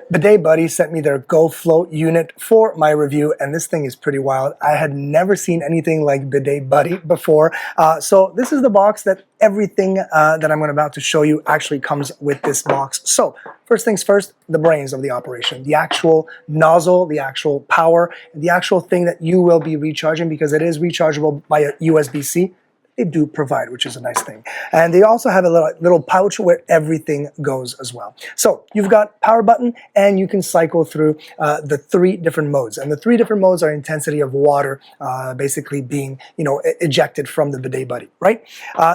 Bidet Buddy sent me their GoFlow unit for my review, and this thing is pretty wild. I had never seen anything like Bidet Buddy before. So this is the box that everything that I'm about to show you actually comes with this box. So first things first, the brains of the operation, the actual nozzle, the actual power, the actual thing that you will be recharging, because it is rechargeable by a USB-C. They do provide, which is a nice thing. And they also have a little pouch where everything goes as well. So you've got power button, and you can cycle through the 3 different modes. And the 3 different modes are intensity of water basically being, ejected from the Bidet Buddy, right?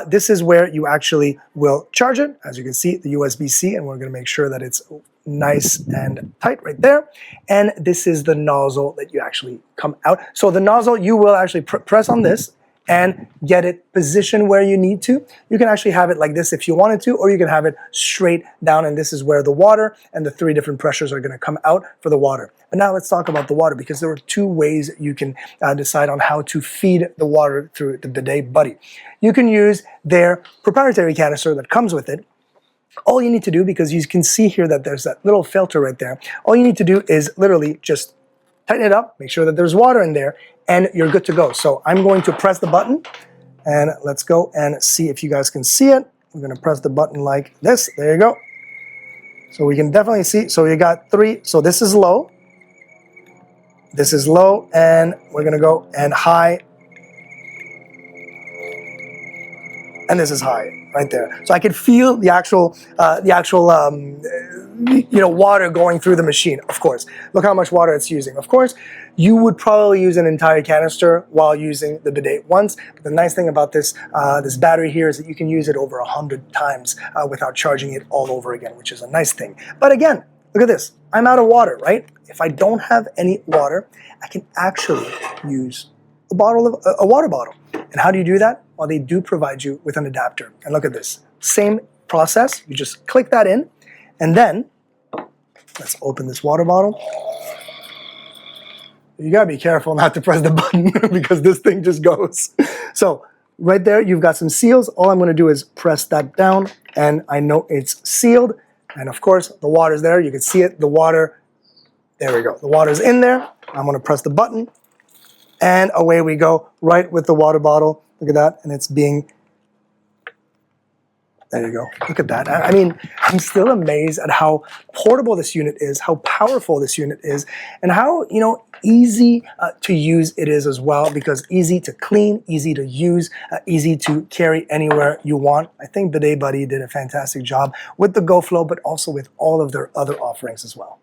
This is where you actually will charge it. As you can see, the USB-C, and we're going to make sure that it's nice and tight right there. And this is the nozzle that you actually come out. So the nozzle, you will actually press on this and get it positioned where you need to. You can actually have it like this if you wanted to, or you can have it straight down, and this is where the water and the 3 different pressures are gonna come out for the water. But now let's talk about the water, because there are 2 ways you can decide on how to feed the water through the Bidet Buddy. You can use their proprietary canister that comes with it. All you need to do, because you can see here that there's that little filter right there, all you need to do is literally just tighten it up, make sure that there's water in there, and you're good to go. So I'm going to press the button, and let's go and see if you guys can see it. We're gonna press the button like this. There you go. So we can definitely see. So you got 3. So this is low. This is low, and we're gonna go and high. And this is high right there. So I could feel the actual water going through the machine, of course. Look how much water it's using. Of course, you would probably use an entire canister while using the bidet once. But the nice thing about this battery here is that you can use it over 100 times without charging it all over again, which is a nice thing. But again, look at this. I'm out of water, right? If I don't have any water, I can actually use a water bottle. And how do you do that? Well, they do provide you with an adapter. And look at this. Same process. You just click that in, and then let's open this water bottle. You gotta be careful not to press the button because this thing just goes. So right there, you've got some seals. All I'm gonna do is press that down, and I know it's sealed. And of course, the water's there. You can see it, the water. There we go. The water's in there. I'm gonna press the button, and away we go, right with the water bottle. Look at that, and it's being, there you go. Look at that. I mean, I'm still amazed at how portable this unit is, how powerful this unit is, and how, easy to use it is as well, because easy to clean, easy to use, easy to carry anywhere you want. I think Bidet Buddy did a fantastic job with the GoFlow, but also with all of their other offerings as well.